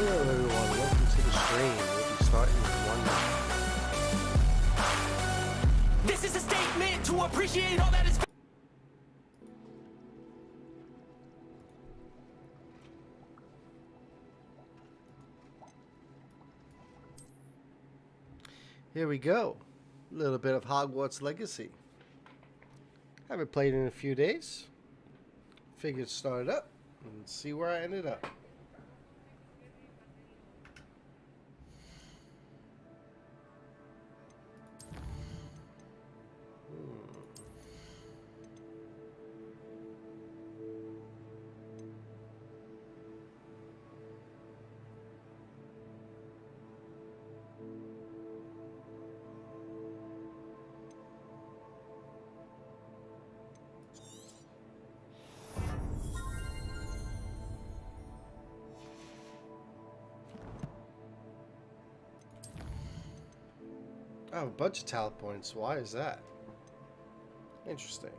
Hello everyone, welcome to the stream. We'll be starting in 1 minute. This is a statement to appreciate all that is. Here we go. A little bit of Hogwarts Legacy. Haven't played in a few days. Figured start it up and see where I ended up. Oh, a bunch of talent points. Why is that? Interesting.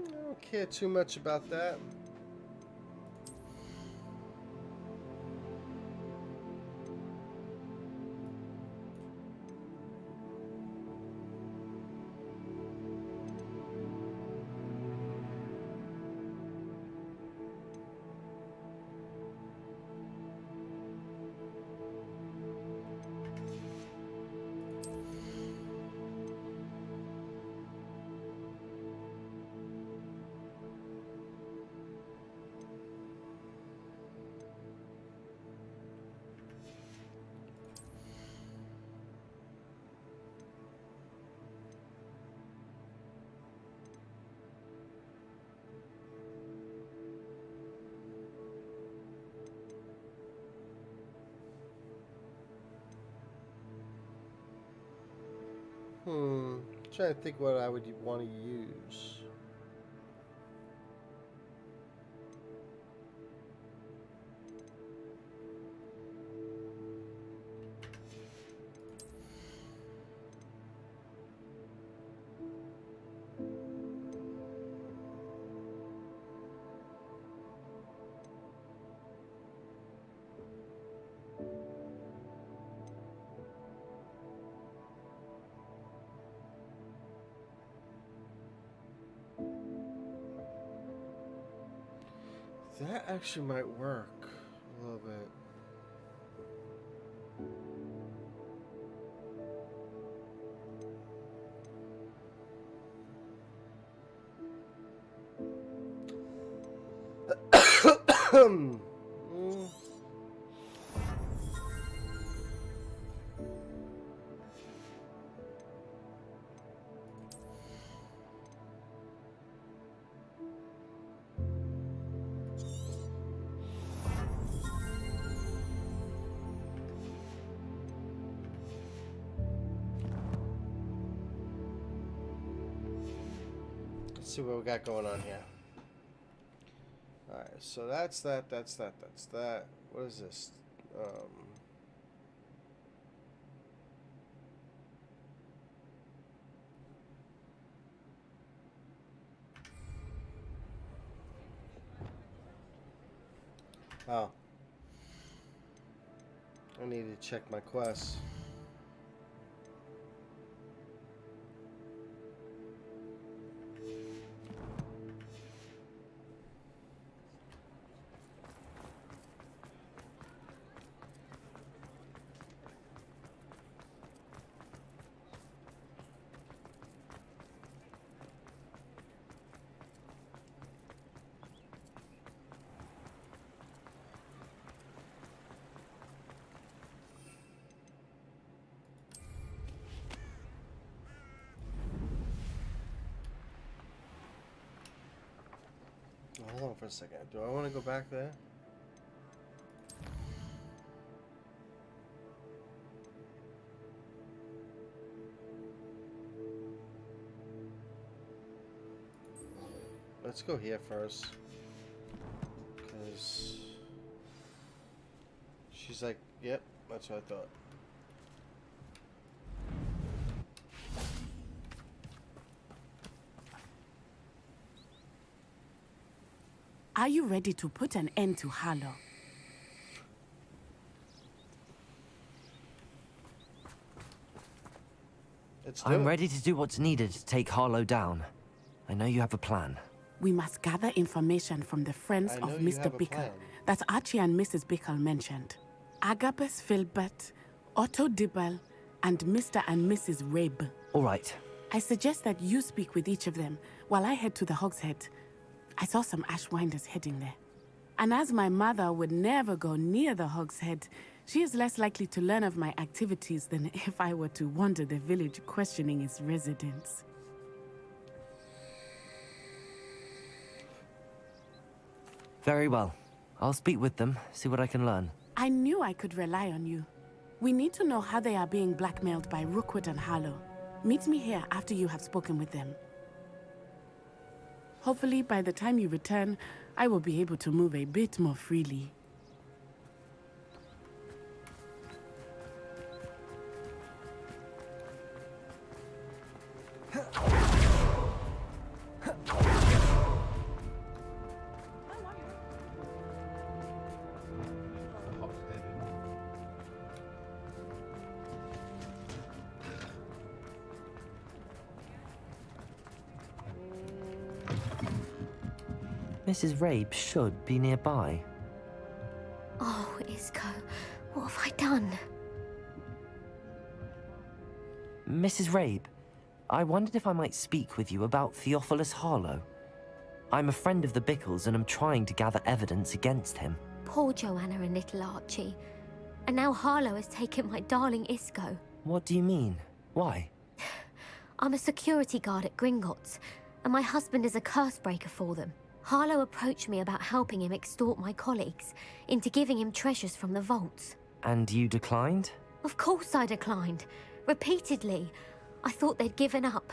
I don't care too much about that. Trying to think what I would want to use. That actually might work a little bit. Let's see what we got going on here. Alright, so that's that. What is this? Oh. I need to check my quests. Hold on for a second. Do I want to go back there? let's go here first. Because she's like, yep, that's what I thought. Are you ready to put an end to Harlow? I'm ready to do what's needed to take Harlow down. I know you have a plan. We must gather information from the friends of Mr. Bickle that Archie and Mrs. Bickle mentioned. Agabus Filbert, Otto Dibble, and Mr. and Mrs. Rabe. All right. I suggest that you speak with each of them while I head to the Hogshead. I saw some Ashwinders heading there. And as my mother would never go near the Hogshead, she is less likely to learn of my activities than if I were to wander the village questioning its residents. Very well. I'll speak with them, see what I can learn. I knew I could rely on you. We need to know how they are being blackmailed by Rookwood and Harlow. Meet me here after you have spoken with them. Hopefully, by the time you return, I will be able to move a bit more freely. Mrs. Rabe should be nearby. Oh, Isco, what have I done? Mrs. Rabe, I wondered if I might speak with you about Theophilus Harlow. I'm a friend of the Bickles and I'm trying to gather evidence against him. Poor Joanna and little Archie. And now Harlow has taken my darling Isco. What do you mean? Why? I'm a security guard at Gringotts, and my husband is a curse breaker for them. Harlow approached me about helping him extort my colleagues into giving him treasures from the vaults. And you declined? Of course I declined. Repeatedly. I thought they'd given up,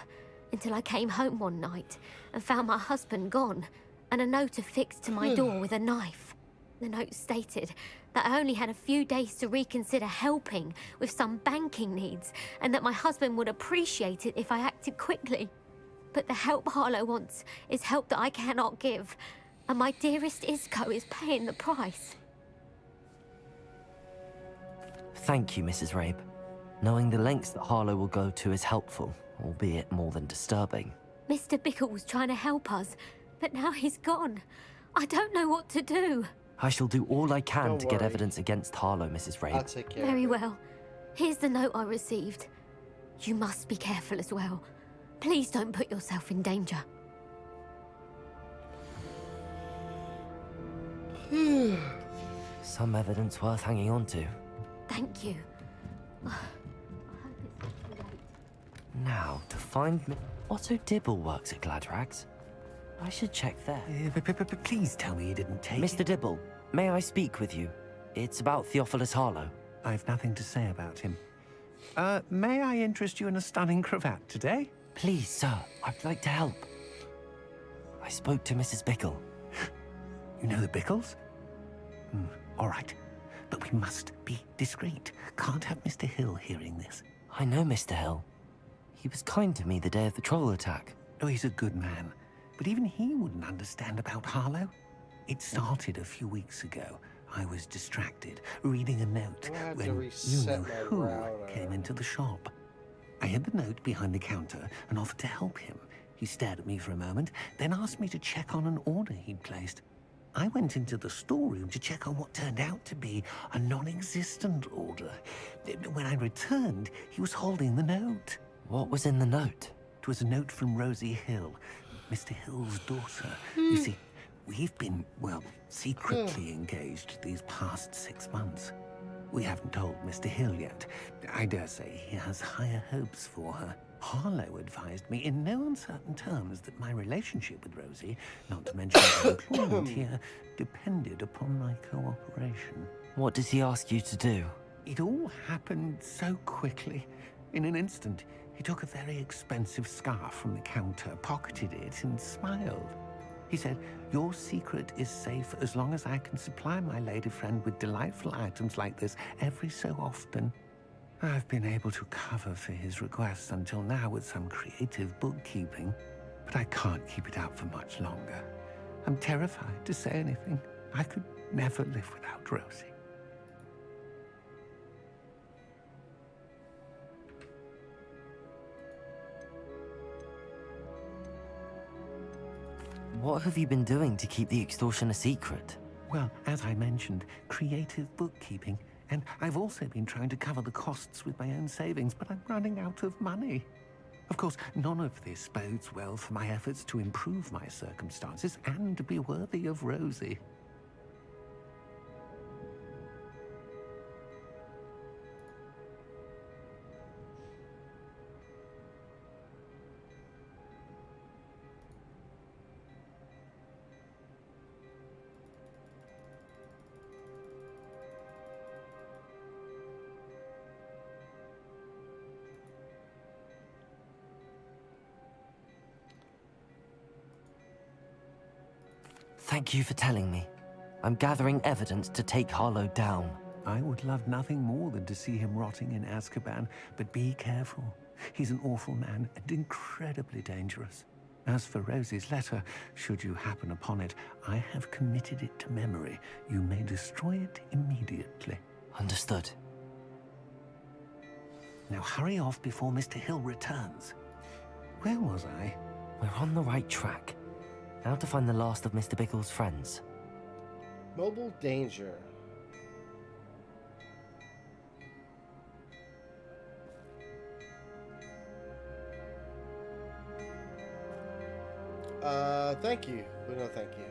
until I came home one night and found my husband gone, and a note affixed to my door with a knife. The note stated that I only had a few days to reconsider helping with some banking needs, and that my husband would appreciate it if I acted quickly. But the help Harlow wants is help that I cannot give, and my dearest Isco is paying the price. Thank you, Mrs. Rabe. Knowing the lengths that Harlow will go to is helpful, albeit more than disturbing. Mr. Bickle was trying to help us, but now he's gone. I don't know what to do. I shall do all I can Don't to get worry. evidence against Harlow, Mrs. I'll Rabe. take care Very of it. well. Here's the note I received. You must be careful as well. Please don't put yourself in danger. Some evidence worth hanging on to. Thank you. Now, to find me... Otto Dibble works at Gladrags. I should check there. Please tell me you didn't take Mr. it. Dibble, may I speak with you? It's about Theophilus Harlow. I've nothing to say about him. May I interest you in a stunning cravat today? Please, sir, I'd like to help. I spoke to Mrs. Bickle. You know the Bickles? All right. But we must be discreet. Can't have Mr. Hill hearing this. I know Mr. Hill. He was kind to me the day of the troll attack. Oh, he's a good man. But even he wouldn't understand about Harlow. It started a few weeks ago. I was distracted, reading a note, I have to when reset my you-know-who router. came into the shop. I hid the note behind the counter and offered to help him. He stared at me for a moment, then asked me to check on an order he'd placed. I went into the storeroom to check on what turned out to be a non-existent order. When I returned, he was holding the note. What was in the note? It was a note from Rosie Hill, Mr. Hill's daughter. You see, we've been, well, secretly engaged these past 6 months. We haven't told Mr. Hill yet. I dare say he has higher hopes for her. Harlow advised me in no uncertain terms that my relationship with Rosie, not to mention my employment here, depended upon my cooperation. What did he ask you to do? It all happened so quickly. In an instant, he took a very expensive scarf from the counter, pocketed it, and smiled. He said, your secret is safe as long as I can supply my lady friend with delightful items like this every so often. I've been able to cover for his requests until now with some creative bookkeeping, but I can't keep it up for much longer. I'm terrified to say anything. I could never live without Rosie. What have you been doing to keep the extortion a secret? Well, as I mentioned, creative bookkeeping. And I've also been trying to cover the costs with my own savings, but I'm running out of money. Of course, none of this bodes well for my efforts to improve my circumstances and be worthy of Rosie. Thank you for telling me. I'm gathering evidence to take Harlow down. I would love nothing more than to see him rotting in Azkaban, but be careful. He's an awful man and incredibly dangerous. As for Rosie's letter, should you happen upon it, I have committed it to memory. You may destroy it immediately. Understood. Now hurry off before Mr. Hill returns. Where was I? We're on the right track. Now to find the last of Mr. Bickle's friends. Mobile danger. Thank you, but no thank you.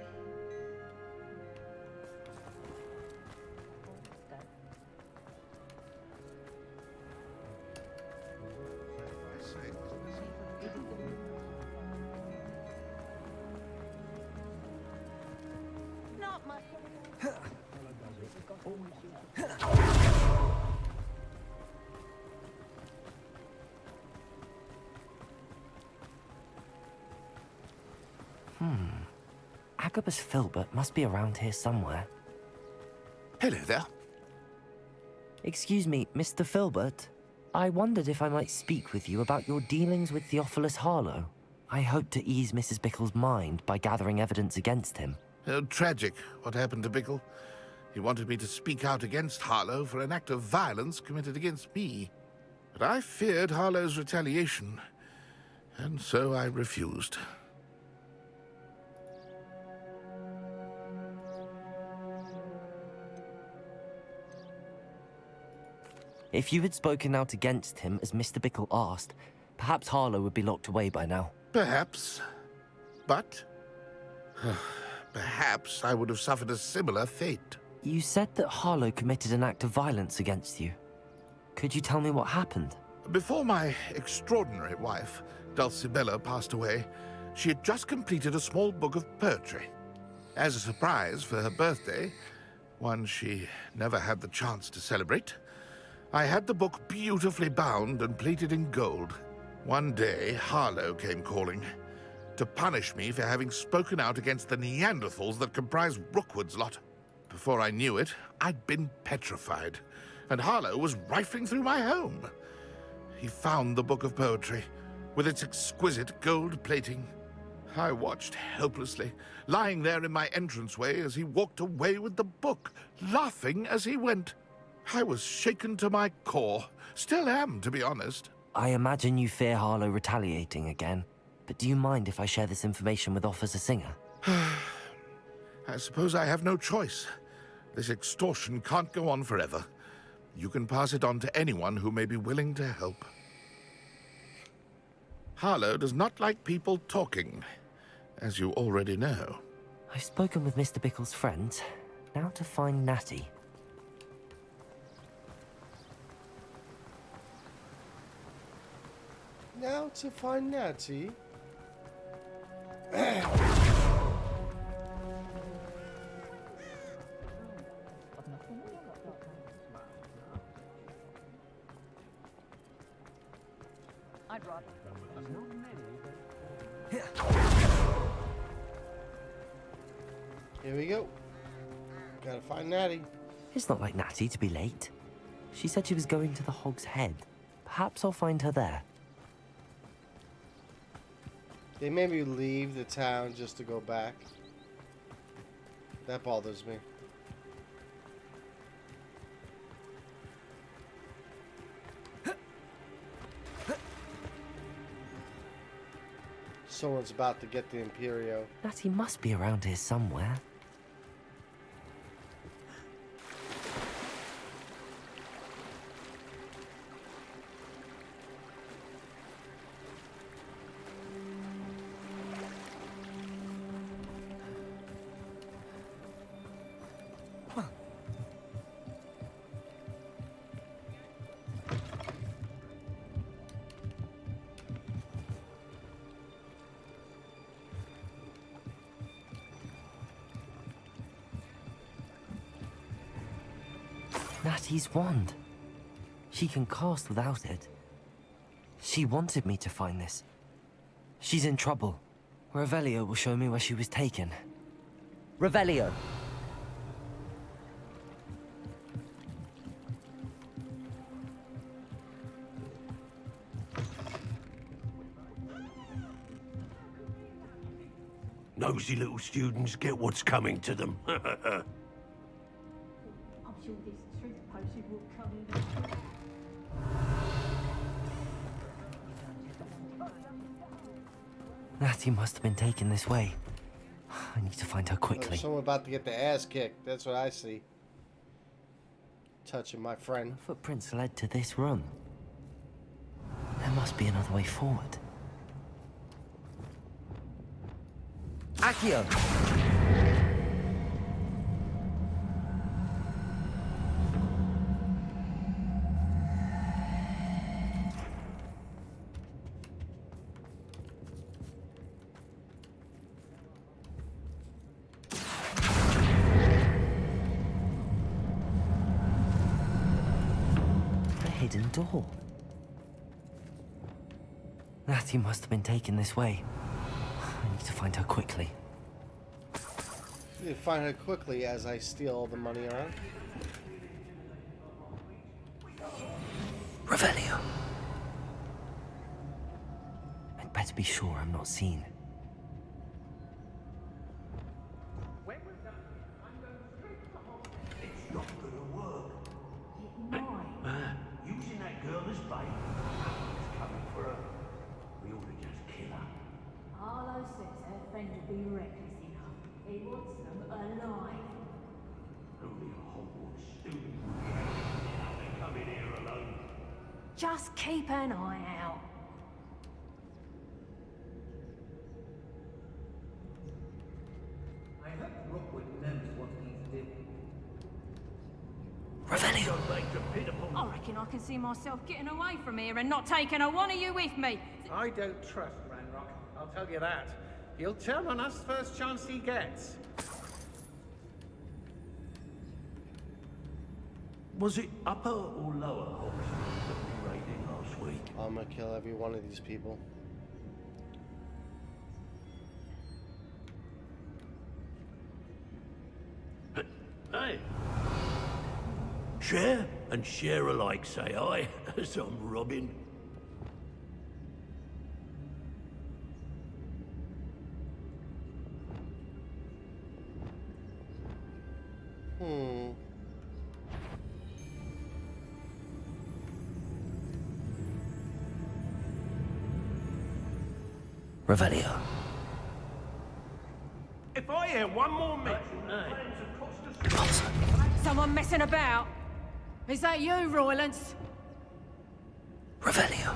Agabus Filbert must be around here somewhere. Hello there. Excuse me, Mr. Filbert. I wondered if I might speak with you about your dealings with Theophilus Harlow. I hope to ease Mrs. Bickle's mind by gathering evidence against him. Tragic, what happened to Bickle. He wanted me to speak out against Harlow for an act of violence committed against me. But I feared Harlow's retaliation, and so I refused. If you had spoken out against him as Mr. Bickle asked, perhaps Harlow would be locked away by now. Perhaps. But perhaps I would have suffered a similar fate. You said that Harlow committed an act of violence against you. Could you tell me what happened? Before my extraordinary wife, Dulcibella, passed away, she had just completed a small book of poetry. As a surprise for her birthday, one she never had the chance to celebrate, I had the book beautifully bound and plated in gold. One day, Harlow came calling to punish me for having spoken out against the Neanderthals that comprise Rookwood's lot. Before I knew it, I'd been petrified, and Harlow was rifling through my home. He found the book of poetry, with its exquisite gold plating. I watched helplessly, lying there in my entranceway as he walked away with the book, laughing as he went. I was shaken to my core. Still am, to be honest. I imagine you fear Harlow retaliating again, but do you mind if I share this information with Officer Singer? I suppose I have no choice. This extortion can't go on forever. You can pass it on to anyone who may be willing to help. Harlow does not like people talking, as you already know. I've spoken with Mr. Bickle's friends. Now to find Natty. Now to find Natty. I'd rather. Here we go. Gotta find Natty. It's not like Natty to be late. She said she was going to the Hog's Head. Perhaps I'll find her there. They made me leave the town just to go back. That bothers me. Someone's about to get the Imperio. Natty must be around here somewhere. Natty's wand. She can cast without it. She wanted me to find this. She's in trouble. Revelio will show me where she was taken. Revelio! Nosy little students get what's coming to them. I'm sure this truth potion will come in. Natty must have been taken this way. I need to find her quickly. There's someone about to get the ass kicked. That's what I see. Touching my friend. The footprints led to this room. There must be another way forward. Accio! A hidden door. Natty must have been taken this way. I need to find her quickly. You find her quickly as I steal all the money around. Revelio. I'd better be sure I'm not seen. It's not gonna work. Using that girl as bait. It's coming for her. We ought to just kill her. Arlo says her friend would be reckless enough. He wants them alive. Only a Hogwarts student. How they come in here alone. Just keep an eye out. I hope Rookwood knows what he's doing. Revelio! I reckon I can see myself getting away from here and not taking a one of you with me. I don't trust Ranrock, I'll tell you that. He'll turn on us first chance he gets. Was it upper or lower Hogsmeade that we raided last week? I'm gonna kill every one of these people. Hey. Share and share alike, say I, as I'm robbing. Revelio. If I hear one more mention, Someone messing about? Is that you, Roylance? Revelio.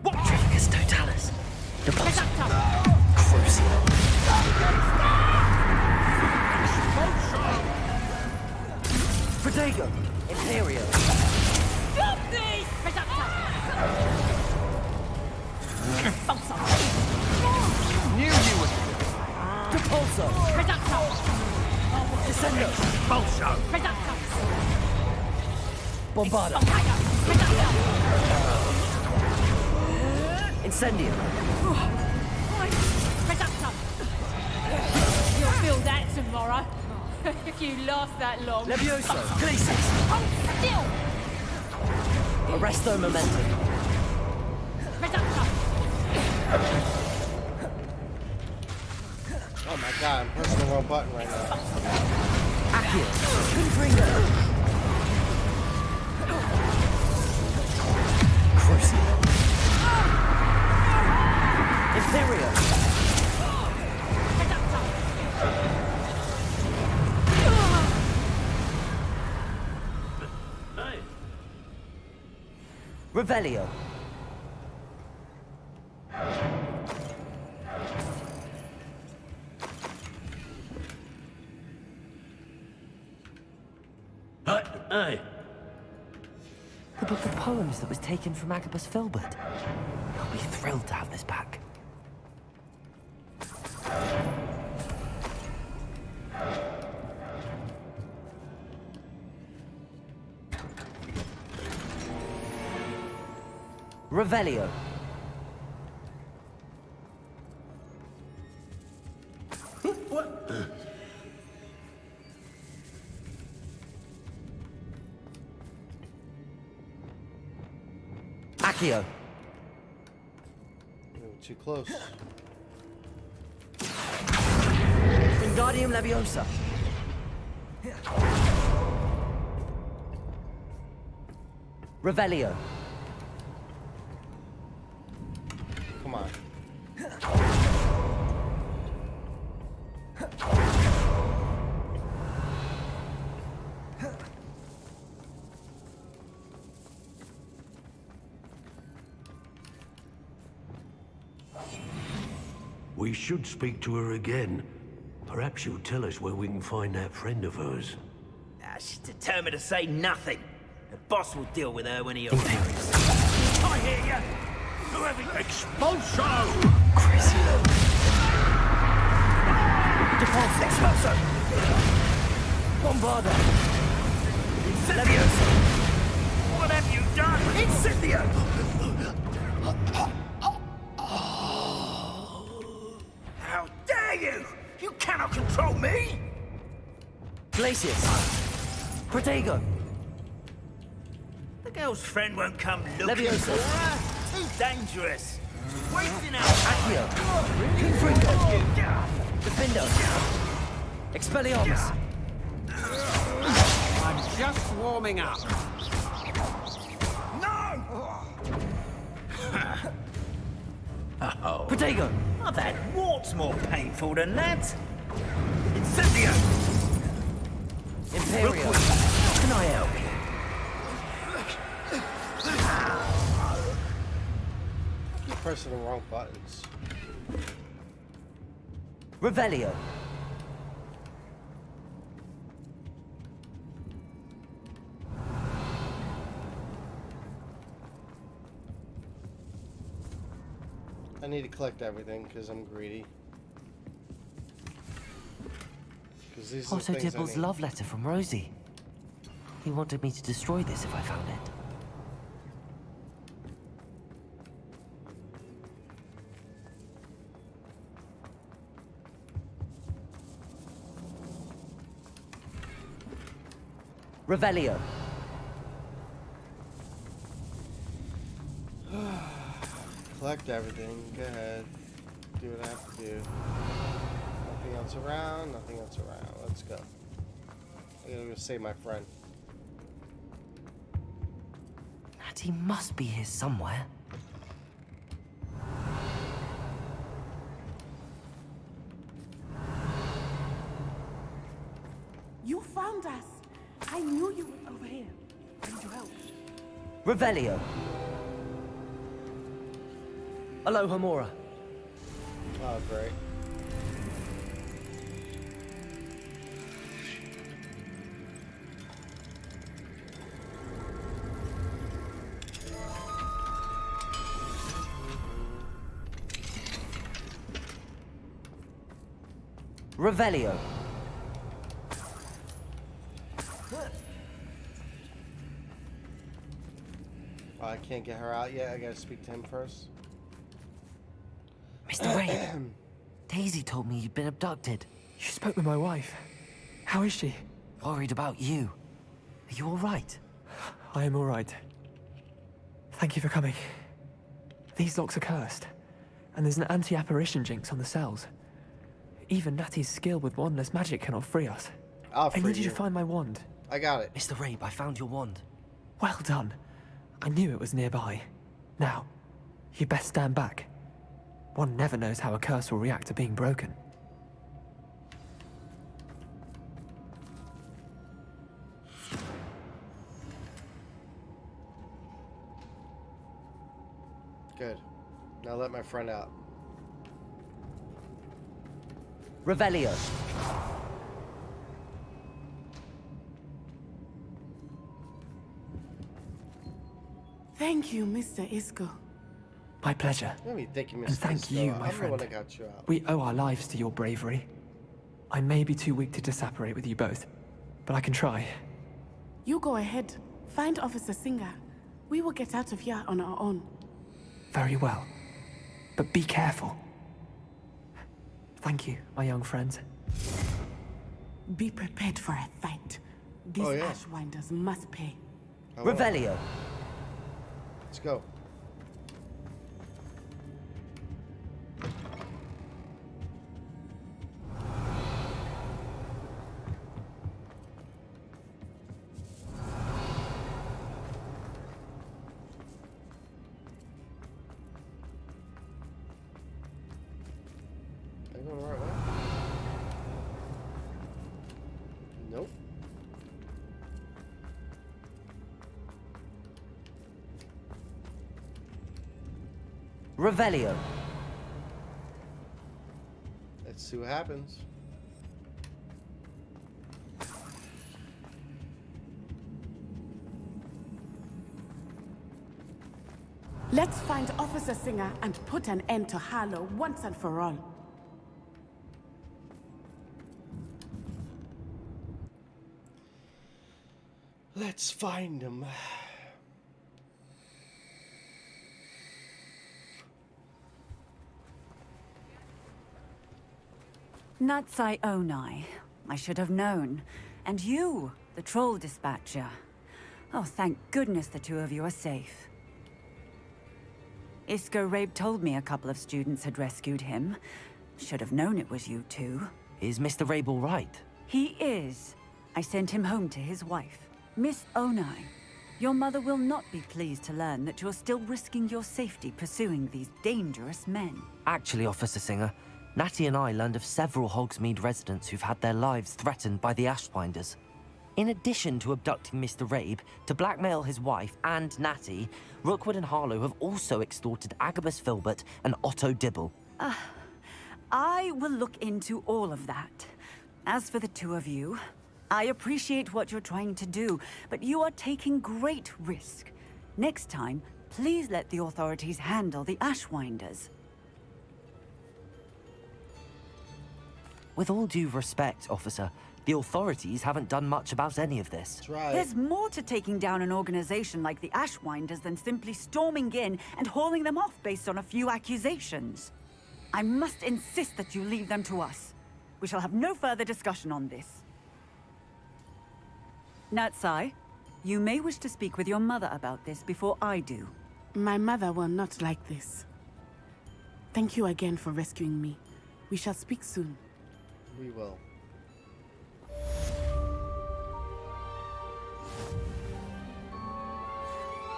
what? Trifficus totalis. Depulso. Reducto! Crucio. Protego. Imperio. Stop these! Reducto! Expulso! Knew you would. Depulso. Reducto! Descendo. Balso! Reducto! Bombarda. Reducto! Incendio. Reductor! You'll feel that tomorrow. If you last that long. Levioso. Glacius. Hold still! Arresto momentum. Reductor! Oh my god, I'm pressing the wrong button right now. Accio. Confringo. Crucio. Imperio. Hey, Revelio. hey. The book of poems that was taken from Agabus Filbert. I'll be thrilled to have this back. Revelio. Accio. Too close. Wingardium Leviosa. Revelio. Come on. We should speak to her again. Perhaps she'll tell us where we can find that friend of hers. She's determined to say nothing. The boss will deal with her when he Imperius. I hear you! Whoever Expulso! Crucio. Defense. Expulso. Bombarda. Leviosa. What have you done? Incendio. How dare you! You cannot control me! Glacius. Protego. The girl's friend won't come looking Leviosa. for her. Too dangerous. Wasting our Accio. Confringo. Defendo. Expelliarmus. I'm just warming up. Protego. I've had warts more painful than that. Incendio! Imperio. How can I help? Keep pressing the wrong buttons. Revelio. I need to collect everything because I'm greedy. Because these are the Otto things I Dibble's need. love letter from Rosie. He wanted me to destroy this if I found it. Revelio. Collect everything. Go ahead. Do what I have to do. Nothing else around. Nothing else around. Let's go. I gotta go save my friend. Natty must be here somewhere. You found us. I knew you were over here. I need your help. Revelio. Aloha Mora. Oh, great. Revelio. Oh, I can't get her out yet. I gotta speak to him first. Mr. Ray, Daisy told me you'd been abducted. You spoke with my wife. How is she? Worried about you. Are you all right? I am all right. Thank you for coming. These locks are cursed, and there's an anti-apparition jinx on the cells. Even Natty's skill with wandless magic cannot free us. I'll I free need you you. to find my wand. I got it. Mr. Rabe, I found your wand. Well done. I knew it was nearby. Now, you best stand back. One never knows how a curse will react to being broken. Good. Now let my friend out. Revelio. Thank you, Mr. Isco. My pleasure. Let me thank you, Mr. And thank Isco. you, my I'm the one friend. that got you out. We owe our lives to your bravery. I may be too weak to disapparate with you both, but I can try. You go ahead. Find Officer Singer. We will get out of here on our own. Very well. But be careful. Thank you, my young friends. Be prepared for a fight. These Oh, yeah. Ashwinders must pay. I will. Revelio. Let's go. Are you going the right way? Nope. Revelio. Let's see what happens. Let's find Officer Singer and put an end to Harlow once and for all. Let's find him. Natsai Onai. I should have known. And you, the troll dispatcher. Oh, thank goodness the two of you are safe. Isco Rabe told me a couple of students had rescued him. Should have known it was you two. Is Mr. Rabe all right? He is. I sent him home to his wife. Miss Onai, your mother will not be pleased to learn that you're still risking your safety pursuing these dangerous men. Actually, Officer Singer, Natty and I learned of several Hogsmeade residents who've had their lives threatened by the Ashwinders. In addition to abducting Mr. Rabe to blackmail his wife and Natty, Rookwood and Harlow have also extorted Agabus Filbert and Otto Dibble. I will look into all of that. As for the two of you, I appreciate what you're trying to do, but you are taking great risk. Next time, please let the authorities handle the Ashwinders. With all due respect, officer, the authorities haven't done much about any of this. That's right. There's more to taking down an organization like the Ashwinders than simply storming in and hauling them off based on a few accusations. I must insist that you leave them to us. We shall have no further discussion on this. Natsai, you may wish to speak with your mother about this before I do. My mother will not like this. Thank you again for rescuing me. We shall speak soon. We will.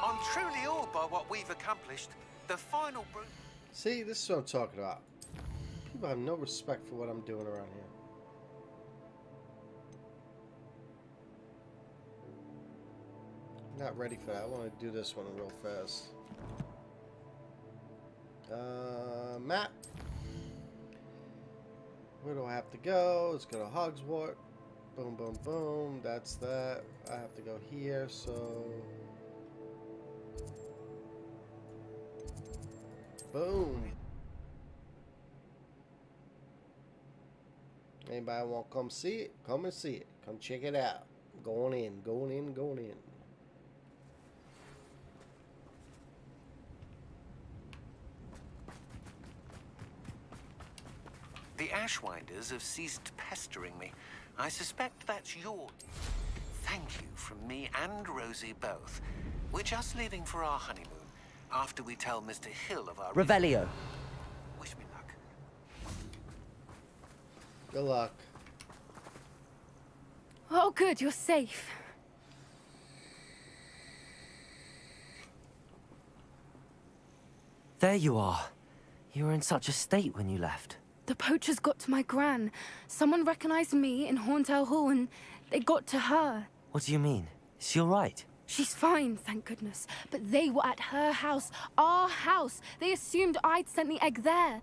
I'm truly awed by what we've accomplished. The final See, this is what I'm talking about. People have no respect for what I'm doing around here. Not ready for that. I want to do this one real fast. Map. Where do I have to go? Let's go to Hogwarts. Boom, boom, boom. That's that. I have to go here, so... Boom. Anybody want to come see it? Come and see it. Come check it out. Going in, going in, going in. The Ashwinders have ceased pestering me. I suspect that's your... Thank you from me and Rosie both. We're just leaving for our honeymoon. After we tell Mr. Hill of our... Revelio. Wish me luck. Good luck. Oh, good, you're safe. There you are. You were in such a state when you left. The poachers got to my gran. Someone recognized me in Horntail Hall and they got to her. What do you mean? Is she all right? She's fine, thank goodness. But they were at her house, our house. They assumed I'd sent the egg there.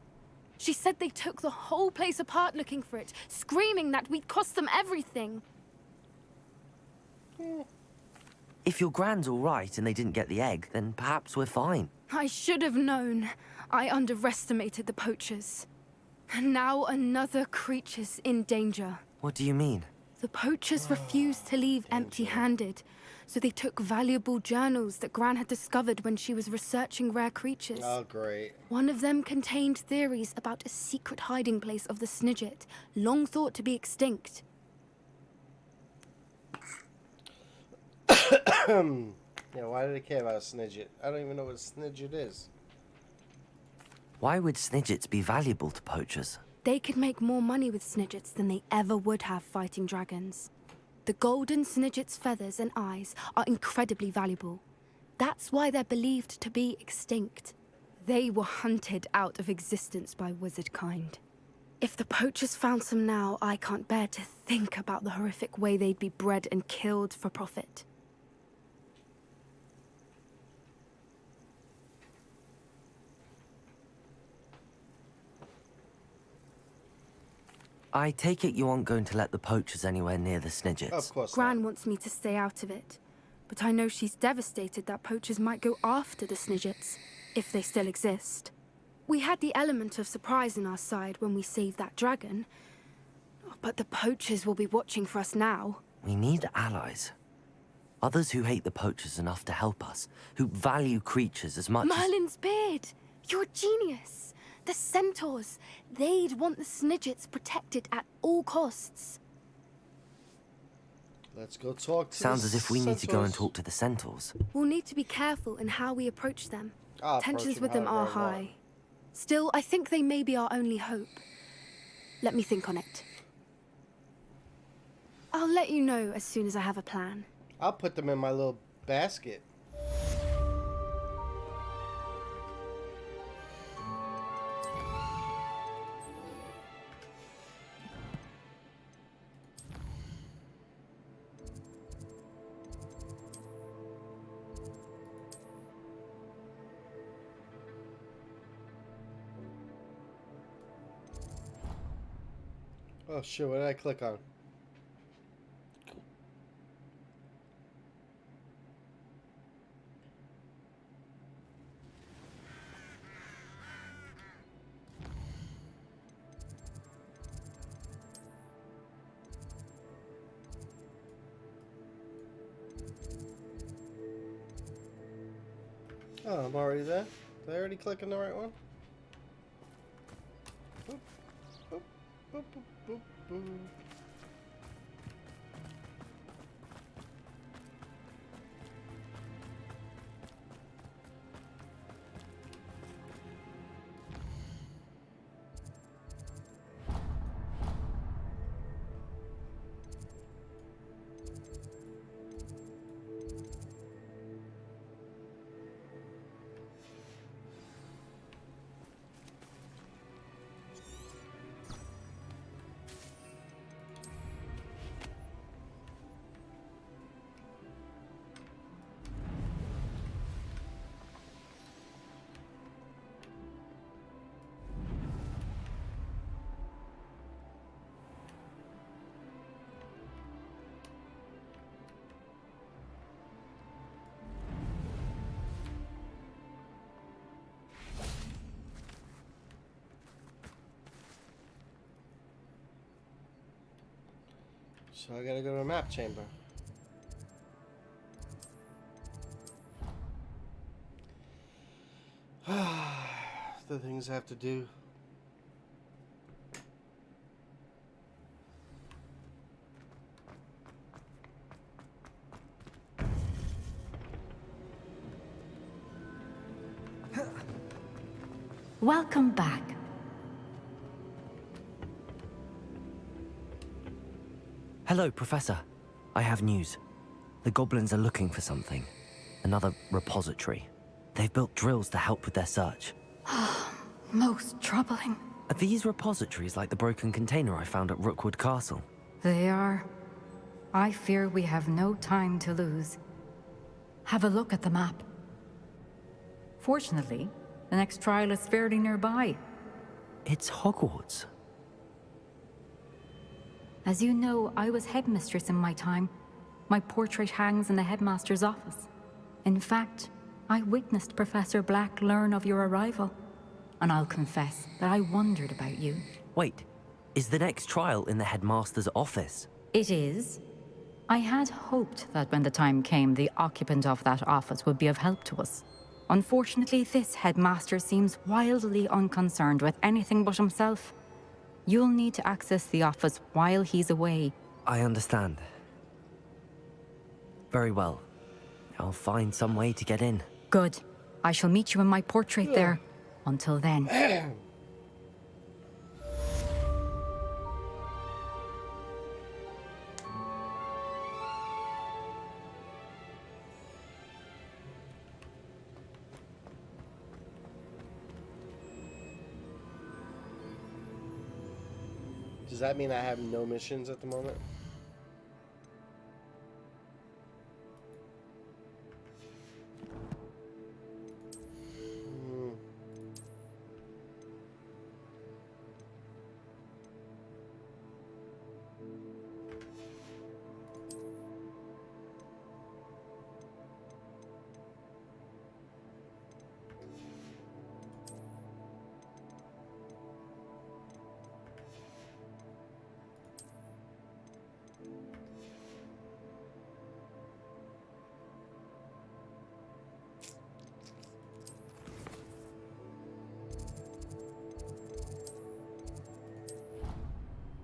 She said they took the whole place apart looking for it, screaming that we'd cost them everything. If your gran's all right and they didn't get the egg, then perhaps we're fine. I should have known. I underestimated the poachers. And now another creature's in danger. What do you mean? The poachers refused to leave empty-handed, so they took valuable journals that Gran had discovered when she was researching rare creatures. Oh, great. One of them contained theories about a secret hiding place of the Snidget, long thought to be extinct. Yeah, why do they care about a Snidget? I don't even know what a Snidget is. Why would Snidgets be valuable to poachers? They could make more money with Snidgets than they ever would have fighting dragons. The golden Snidget's feathers and eyes are incredibly valuable. That's why they're believed to be extinct. They were hunted out of existence by wizard kind. If the poachers found some now, I can't bear to think about the horrific way they'd be bred and killed for profit. I take it you aren't going to let the poachers anywhere near the Snidgets? Of course Gran not. wants me to stay out of it, but I know she's devastated that poachers might go after the Snidgets, if they still exist. We had the element of surprise on our side when we saved that dragon, but the poachers will be watching for us now. We need allies. Others who hate the poachers enough to help us, who value creatures as much Merlin's beard! You're a genius! The centaurs, they'd want the Snidgets protected at all costs. Let's go talk to Sounds the as if we need to go and centaurs. talk to the centaurs. We'll need to be careful in how we approach them. I'll approach Tensions them with them are however I want. high. Still, I think they may be our only hope. Let me think on it. I'll let you know as soon as I have a plan. I'll put them in my little basket. Oh shit, what did I click on? Oh, I'm already there. Did I already click on the right one? Boop, boop, boop, boop, boop, boop. So I gotta go to a map chamber. The things I have to do. Welcome back. Hello, Professor. I have news. The goblins are looking for something. Another repository. They've built drills to help with their search. Most troubling. Are these repositories like the broken container I found at Rookwood Castle? They are. I fear we have no time to lose. Have a look at the map. Fortunately, the next trial is fairly nearby. It's Hogwarts. As you know, I was headmistress in my time. My portrait hangs in the headmaster's office. In fact, I witnessed Professor Black learn of your arrival. And I'll confess that I wondered about you. Wait, is the next trial in the headmaster's office? It is. I had hoped that when the time came, the occupant of that office would be of help to us. Unfortunately, this headmaster seems wildly unconcerned with anything but himself. You'll need to access the office while he's away. I understand. Very well. I'll find some way to get in. Good. I shall meet you in my portrait there. Until then. Does that mean I have no missions at the moment?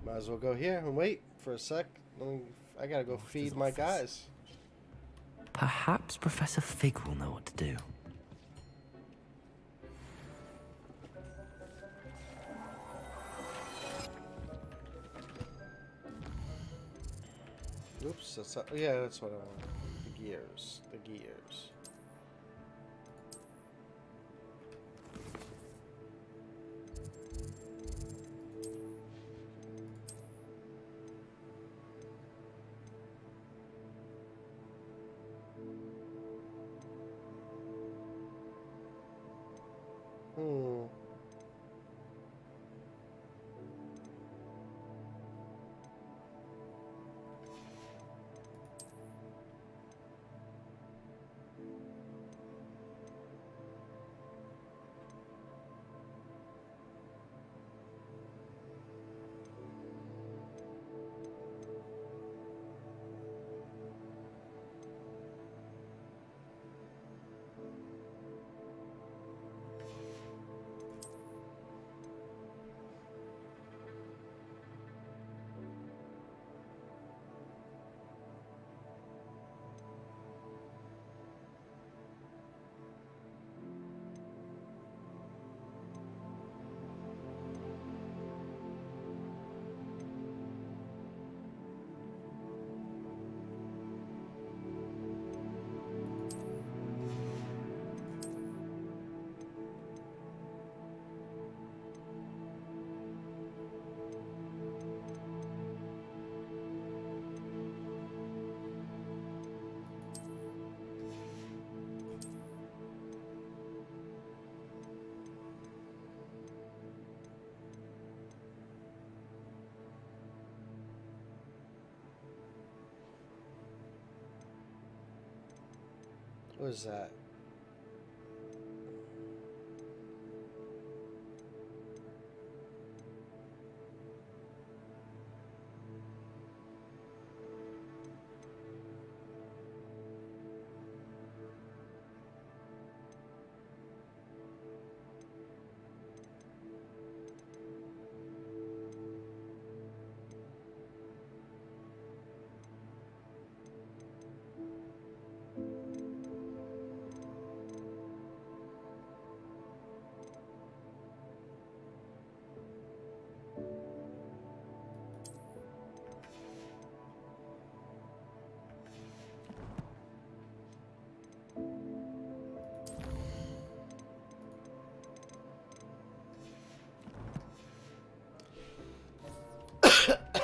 Might as well go here and wait for a sec. I gotta go feed my guys. Perhaps Professor Fig will know what to do. Oops, that's yeah, that's what I want. The gears, the gears. What is that?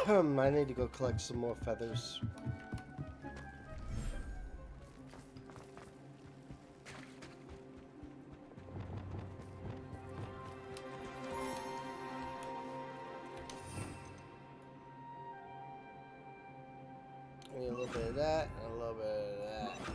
I need to go collect some more feathers. I need a little bit of that and a little bit of that.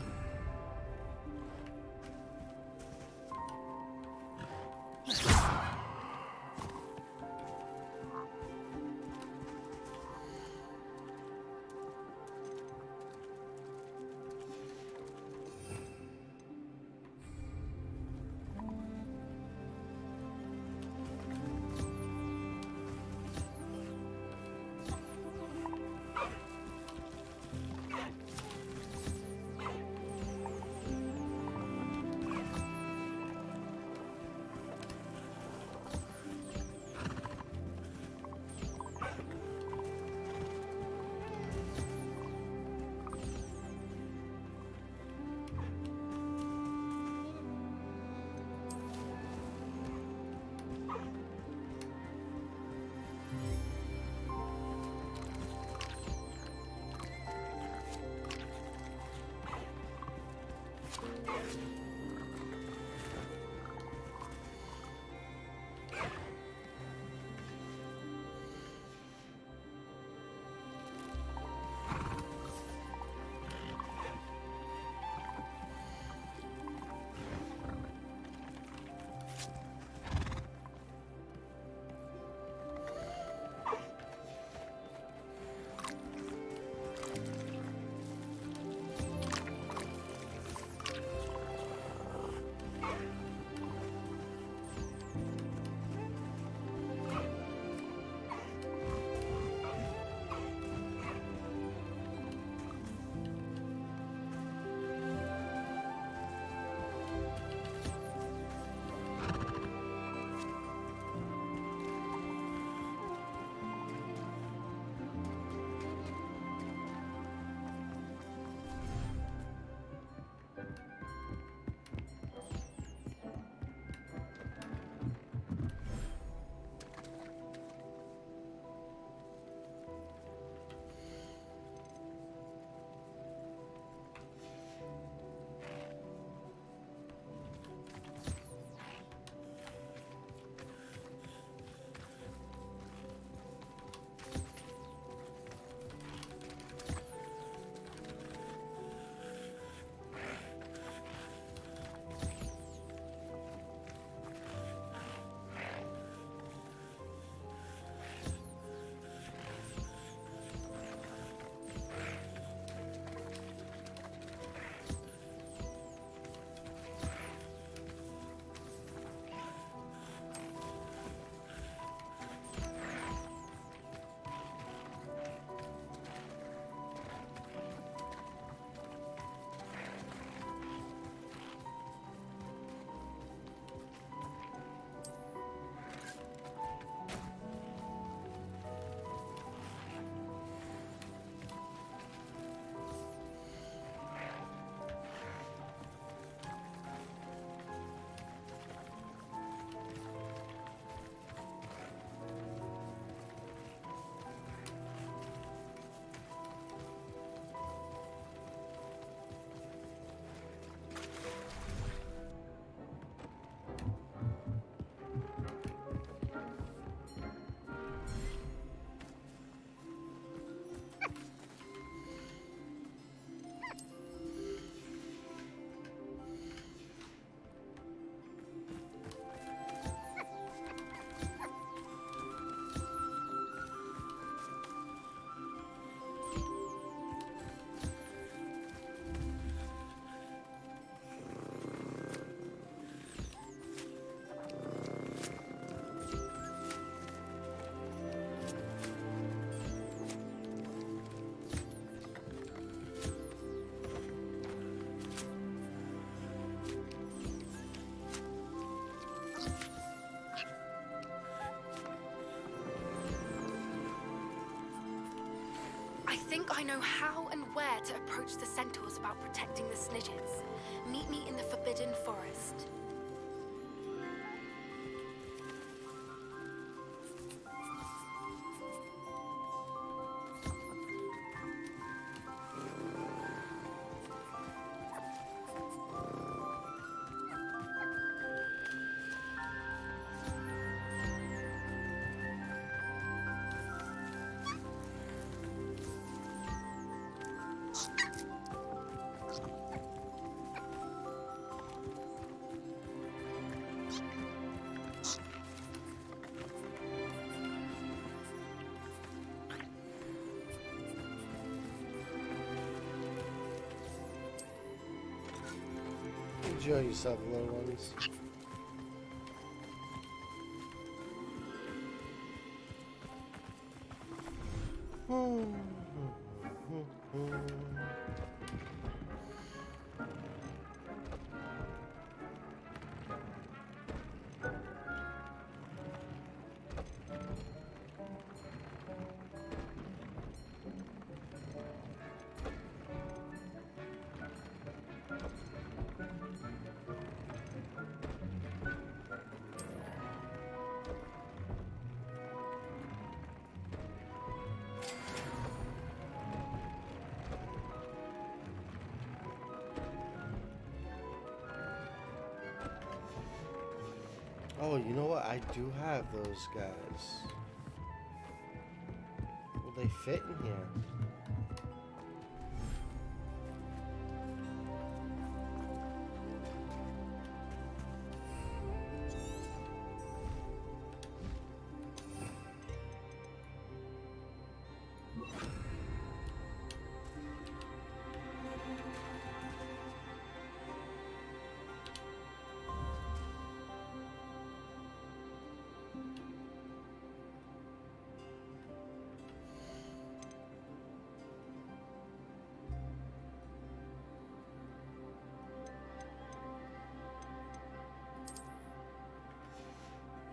I think I know how and where to approach the centaurs about protecting the Snidgets. Meet me in the Forbidden Forest. Enjoy yourself, little ones. Oh, you know what? I do have those guys. Will they fit in here?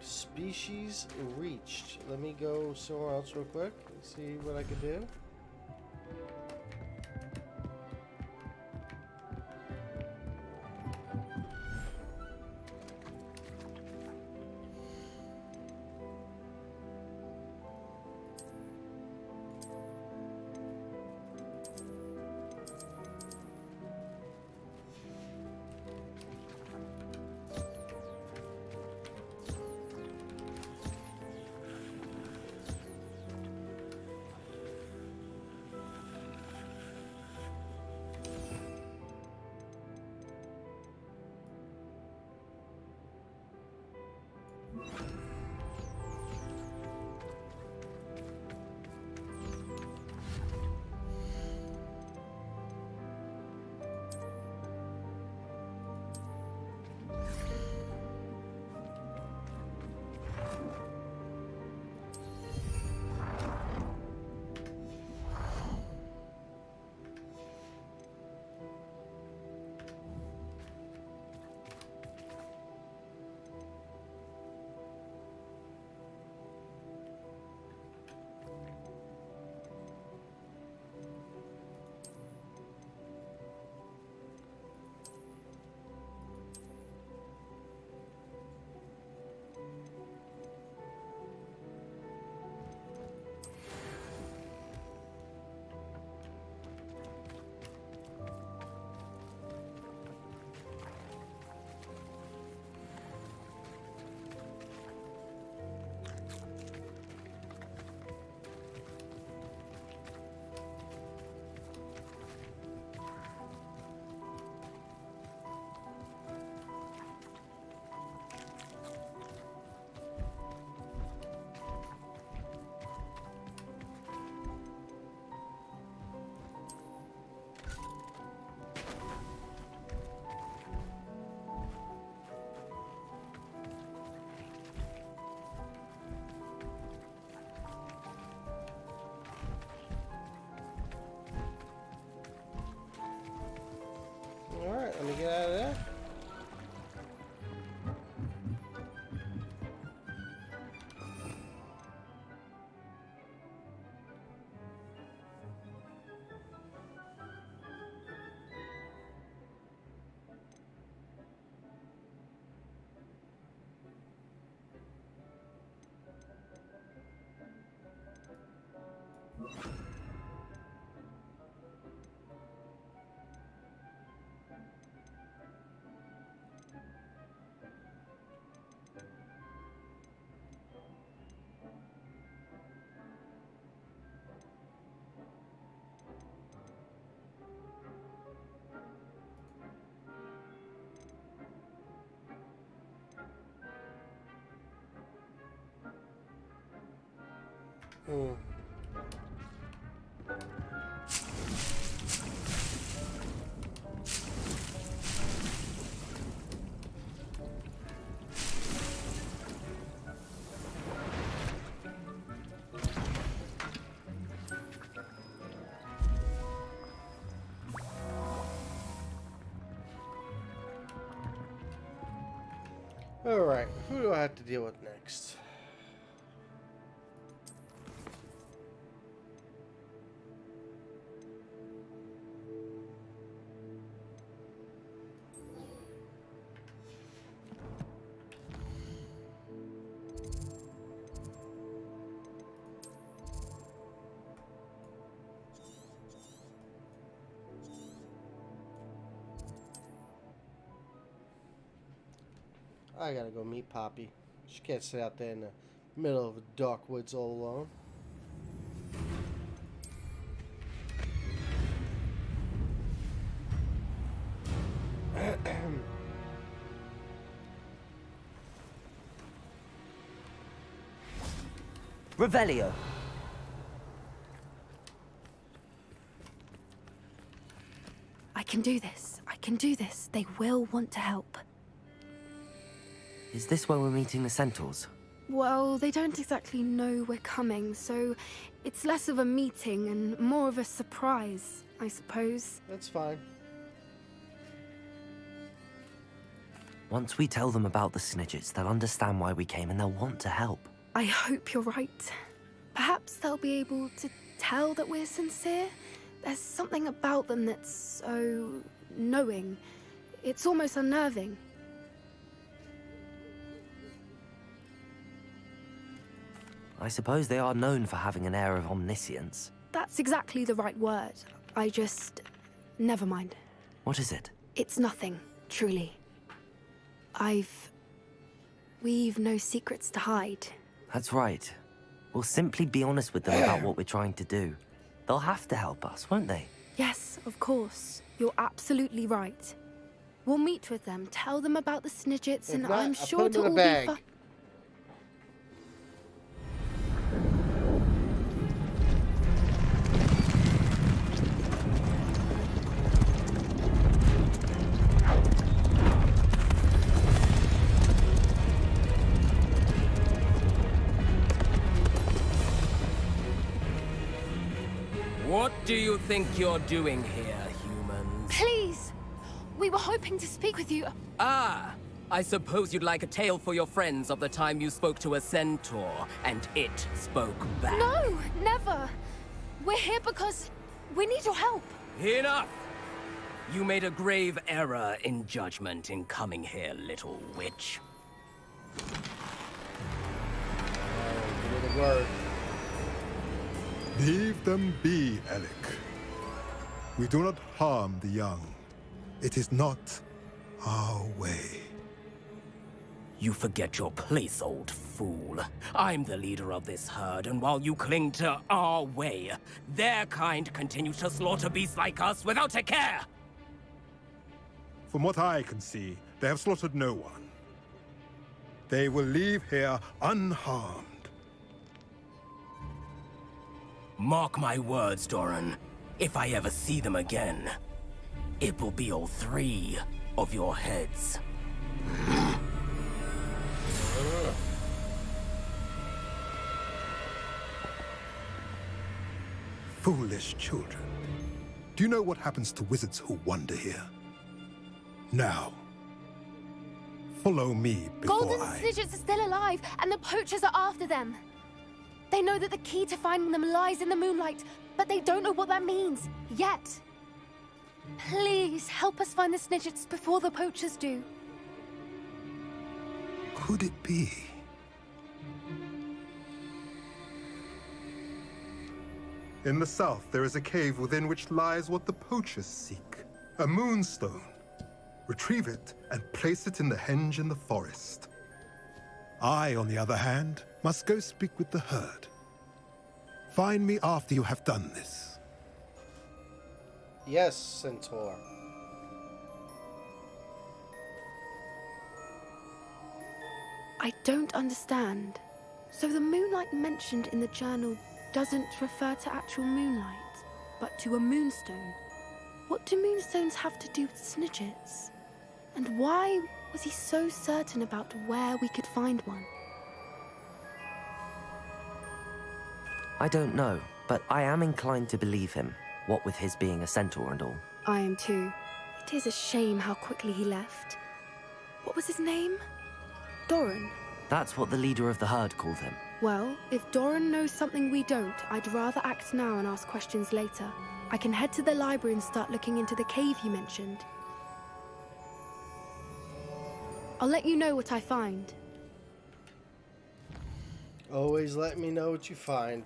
Species reached. Let me go somewhere else real quick and see what I can do. Alright, let me get out of there. Alright, who do I have to deal with next? I gotta go meet Poppy. She can't sit out there in the middle of the dark woods all alone. Revelio. I can do this. I can do this. They will want to help. Is this where we're meeting the centaurs? Well, they don't exactly know we're coming, so it's less of a meeting and more of a surprise, I suppose. That's fine. Once we tell them about the Snidgets, they'll understand why we came and they'll want to help. I hope you're right. Perhaps they'll be able to tell that we're sincere. There's something about them that's so knowing. It's almost unnerving. I suppose they are known for having an air of omniscience. That's exactly the right word. I just... never mind. What is it? It's nothing, truly. We've no secrets to hide. That's right. We'll simply be honest with them about what we're trying to do. They'll have to help us, won't they? Yes, of course. You're absolutely right. We'll meet with them, tell them about the Snidgets, and I'm sure it'll all be fun. What do you think you're doing here, humans? Please! We were hoping to speak with you. Ah! I suppose you'd like a tale for your friends of the time you spoke to a centaur, and it spoke back. No! Never! We're here because we need your help. Enough! You made a grave error in judgment in coming here, little witch. Give me the word. Leave them be, Alec. We do not harm the young. It is not our way. You forget your place, old fool. I'm the leader of this herd, and while you cling to our way, their kind continue to slaughter beasts like us without a care! From what I can see, they have slaughtered no one. They will leave here unharmed. Mark my words, Doran. If I ever see them again, it will be all 3 of your heads. Foolish children. Do you know what happens to wizards who wander here? Now, follow me before Golden Snidgets are still alive, and the poachers are after them. They know that the key to finding them lies in the moonlight, but they don't know what that means, yet. Please, help us find the Snidgets before the poachers do. Could it be? In the south, there is a cave within which lies what the poachers seek. A moonstone. Retrieve it and place it in the henge in the forest. I, on the other hand, must go speak with the herd. Find me after you have done this. Yes, Centaur. I don't understand. So the moonlight mentioned in the journal doesn't refer to actual moonlight, but to a moonstone. What do moonstones have to do with Snidgets? And why was he so certain about where we could find one? I don't know, but I am inclined to believe him, what with his being a centaur and all. I am too. It is a shame how quickly he left. What was his name? Doran? That's what the leader of the herd called him. Well, if Doran knows something we don't, I'd rather act now and ask questions later. I can head to the library and start looking into the cave you mentioned. I'll let you know what I find. Always let me know what you find.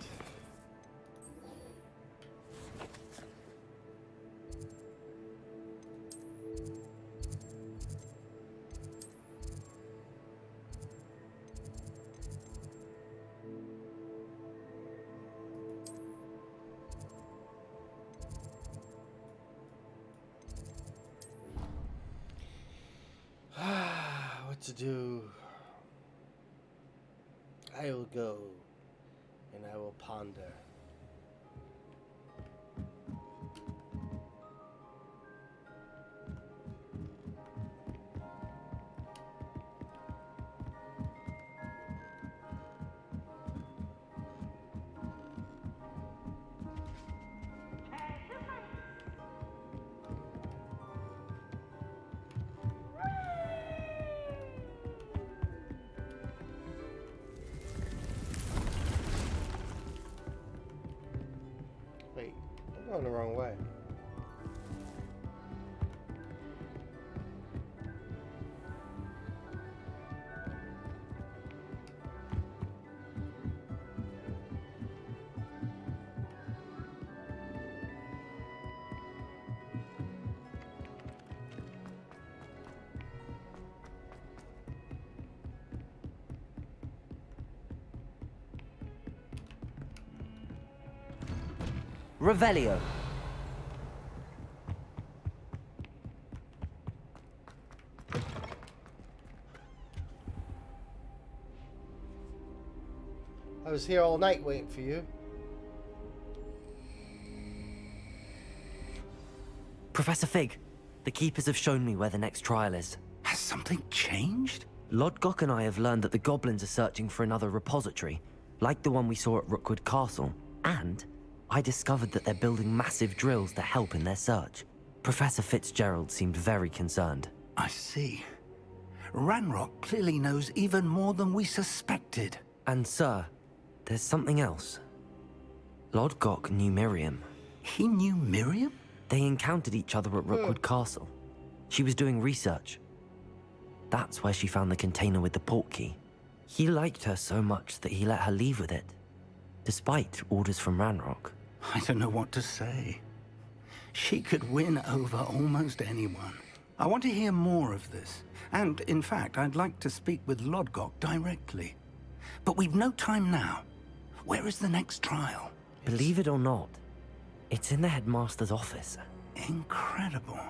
What to do? I will go and I will ponder. Wait, I'm going the wrong way. Revelio. I was here all night waiting for you. Professor Fig, the Keepers have shown me where the next trial is. Has something changed? Lodgok and I have learned that the goblins are searching for another repository, like the one we saw at Rookwood Castle, and I discovered that they're building massive drills to help in their search. Professor Fitzgerald seemed very concerned. I see. Ranrock clearly knows even more than we suspected. And sir, there's something else. Lodgok knew Miriam. He knew Miriam? They encountered each other at Rookwood Castle. She was doing research. That's where she found the container with the port key. He liked her so much that he let her leave with it, despite orders from Ranrock. I don't know what to say. She could win over almost anyone. I want to hear more of this. And, in fact, I'd like to speak with Lodgok directly. But we've no time now. Where is the next trial? Believe it or not, it's in the headmaster's office. Incredible.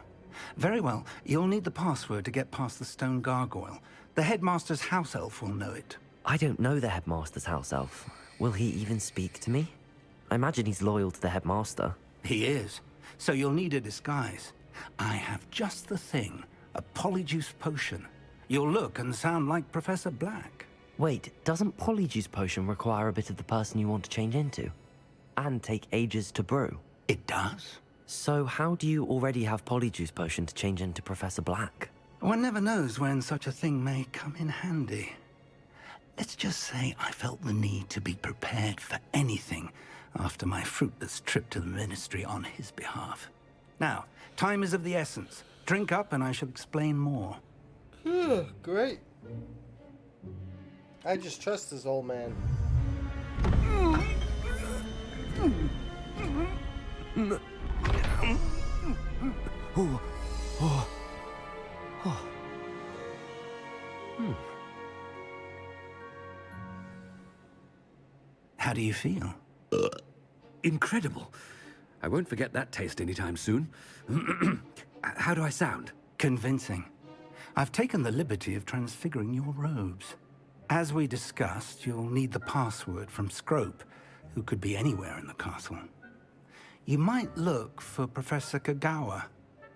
Very well. You'll need the password to get past the stone gargoyle. The headmaster's house elf will know it. I don't know the headmaster's house elf. Will he even speak to me? I imagine he's loyal to the headmaster. He is. So you'll need a disguise. I have just the thing. A polyjuice potion. You'll look and sound like Professor Black. Wait, doesn't polyjuice potion require a bit of the person you want to change into? And take ages to brew? It does. So how do you already have polyjuice potion to change into Professor Black? One never knows when such a thing may come in handy. Let's just say I felt the need to be prepared for anything after my fruitless trip to the Ministry on his behalf. Now, time is of the essence. Drink up and I shall explain more. Great. I just trust this old man. How do you feel? Incredible. I won't forget that taste anytime soon. How do I sound? Convincing. I've taken the liberty of transfiguring your robes. As we discussed, you'll need the password from Scrope, who could be anywhere in the castle. You might look for Professor Kagawa.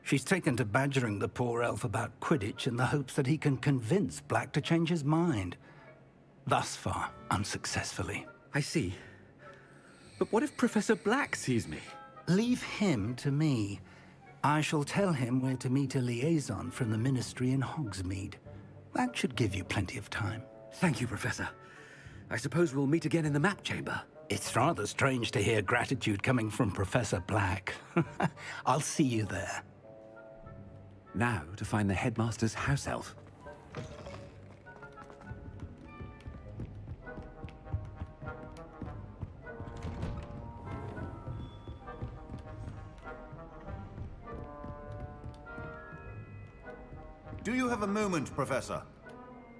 She's taken to badgering the poor elf about Quidditch in the hopes that he can convince Black to change his mind. Thus far, unsuccessfully. I see. But what if Professor Black sees me? Leave him to me. I shall tell him where to meet a liaison from the Ministry in Hogsmeade. That should give you plenty of time. Thank you, Professor. I suppose we'll meet again in the map chamber. It's rather strange to hear gratitude coming from Professor Black. I'll see you there. Now to find the headmaster's house elf. Do you have a moment, Professor?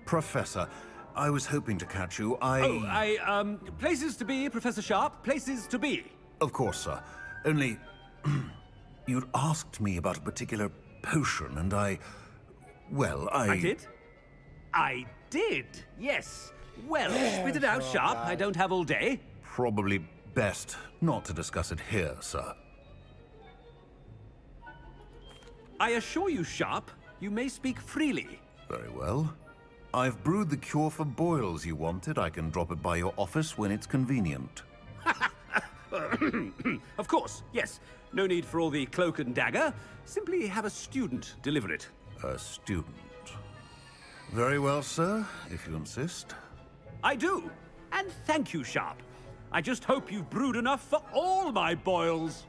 Professor, I was hoping to catch you. Places to be, Professor Sharp. Places to be. Of course, sir. Only... you'd asked me about a particular potion, and well, I did? I did, yes. Well, spit it out, Sharp. I don't have all day. Probably best not to discuss it here, sir. I assure you, Sharp, you may speak freely. Very well. I've brewed the cure for boils you wanted. I can drop it by your office when it's convenient. Of course, yes. No need for all the cloak and dagger. Simply have a student deliver it. A student? Very well, sir, if you insist. I do. And thank you, Sharp. I just hope you've brewed enough for all my boils.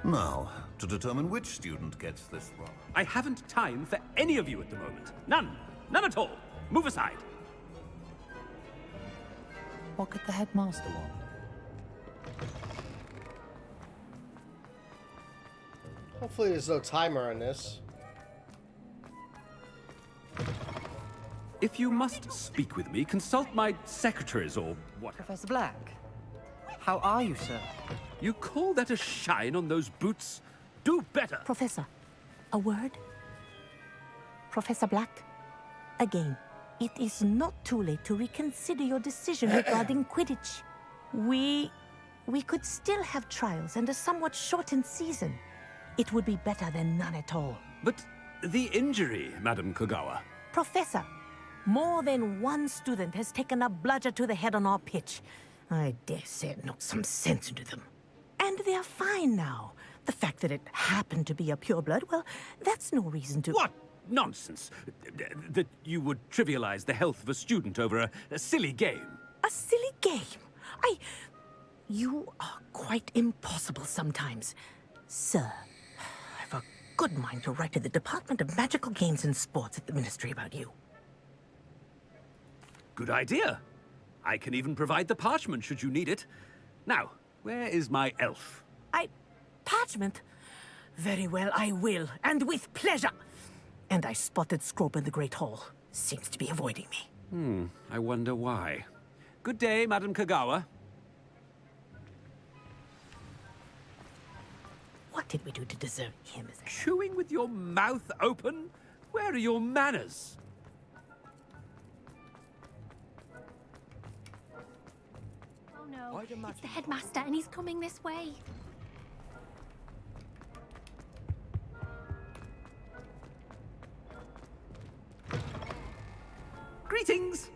Now, to determine which student gets this one. I haven't time for any of you at the moment. None. None at all. Move aside. What could the headmaster want? Hopefully there's no timer on this. If you must speak with me, consult my secretaries or what. Professor Black, how are you, sir? You call that a shine on those boots? Do better. Professor, a word? Professor Black, again, it is not too late to reconsider your decision regarding Quidditch. We could still have trials and a somewhat shortened season. It would be better than none at all. But the injury, Madam Kogawa. Professor, more than one student has taken a bludger to the head on our pitch. I dare say it knocked some sense into them. And they're fine now. The fact that it happened to be a pureblood, well, that's no reason to... What nonsense! That you would trivialize the health of a student over a silly game. A silly game? You are quite impossible sometimes. Sir, I've a good mind to write to the Department of Magical Games and Sports at the Ministry about you. Good idea. I can even provide the parchment should you need it. Now, where is my elf? Parchment? Very well, I will, and with pleasure. And I spotted Scrope in the Great Hall. Seems to be avoiding me. I wonder why. Good day, Madam Kogawa. What did we do to deserve him as a... Chewing with your mouth open? Where are your manners? Oh no, it's the headmaster and he's coming this way. Greetings!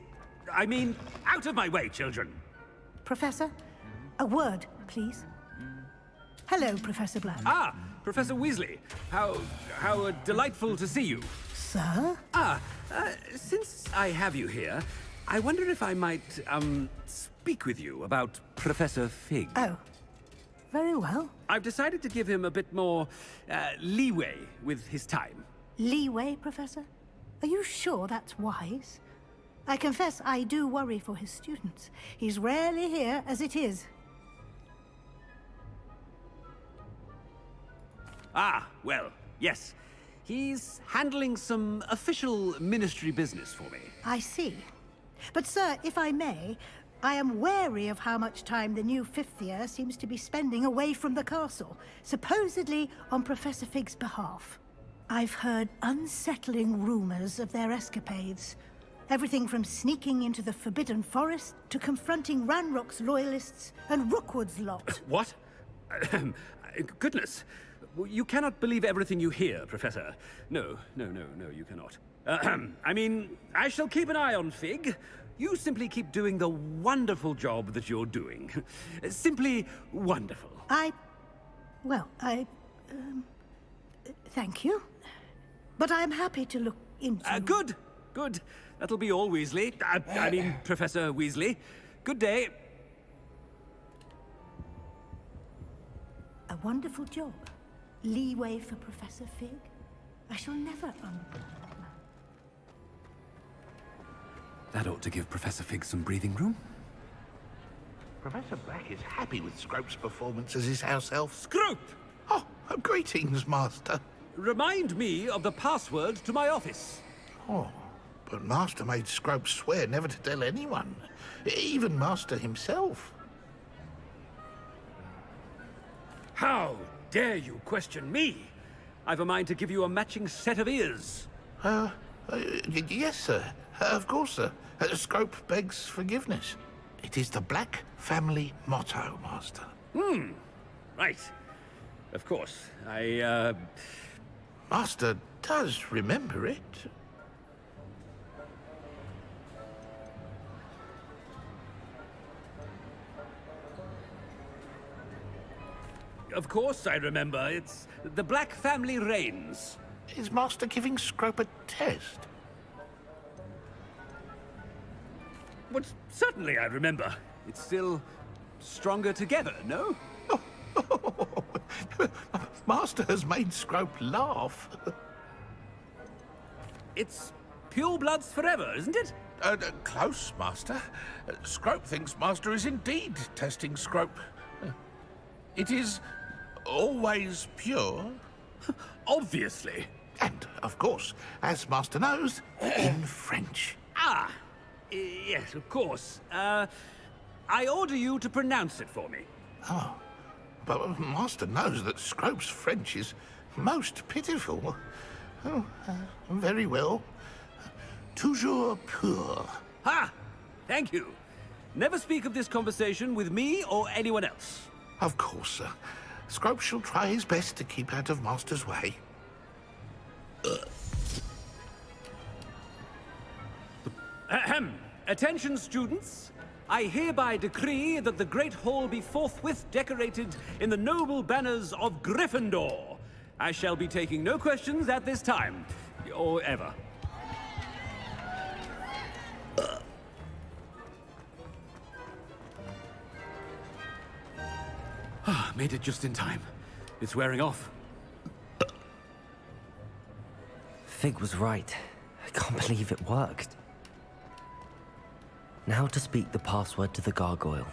I mean, out of my way, children. Professor, a word, please. Hello, Professor Black. Ah, Professor Weasley. How delightful to see you. Sir? Since I have you here, I wonder if I might, speak with you about Professor Fig. Oh, very well. I've decided to give him a bit more, leeway with his time. Leeway, Professor? Are you sure that's wise? I confess I do worry for his students. He's rarely here as it is. Ah, well, yes. He's handling some official ministry business for me. I see. But, sir, if I may, I am wary of how much time the new fifth year seems to be spending away from the castle, supposedly on Professor Fig's behalf. I've heard unsettling rumors of their escapades. Everything from sneaking into the Forbidden Forest to confronting Ranrock's loyalists and Rookwood's lot. What? Goodness. You cannot believe everything you hear, Professor. No, you cannot. I mean, I shall keep an eye on Fig. You simply keep doing the wonderful job that you're doing. Simply wonderful. Thank you. But I'm happy to look into... Good. Good. That'll be all, Weasley. I mean, Professor Weasley. Good day. A wonderful job. Leeway for Professor Fig. I shall never That ought to give Professor Fig some breathing room. Professor Black is happy with Scrope's performance as his house elf. Scrope! Oh, greetings, Master. Remind me of the password to my office. Oh, but Master made Scrope swear never to tell anyone, even Master himself. How dare you question me? I've a mind to give you a matching set of ears. Yes, sir. Of course, sir. Scrope begs forgiveness. It is the Black family motto, Master. Right. Of course. Master does remember it. Of course I remember. It's the Black family reigns. Is Master giving Scrope a test? But certainly I remember. It's still stronger together, no? Master has made Scrope laugh. It's pure bloods forever, isn't it? Close, Master. Scrope thinks Master is indeed testing Scrope. It is always pure. Obviously. And, of course, as Master knows, in French. Yes, of course. I order you to pronounce it for me. Oh, but Master knows that Scrope's French is most pitiful. Oh, very well. Toujours pur. Ha! Thank you. Never speak of this conversation with me or anyone else. Of course, sir. Scrope shall try his best to keep out of Master's way. Ahem. Attention, students. I hereby decree that the Great Hall be forthwith decorated in the noble banners of Gryffindor. I shall be taking no questions at this time, or ever. Made it just in time. It's wearing off. Fig was right. I can't believe it worked. Now to speak the password to the gargoyle.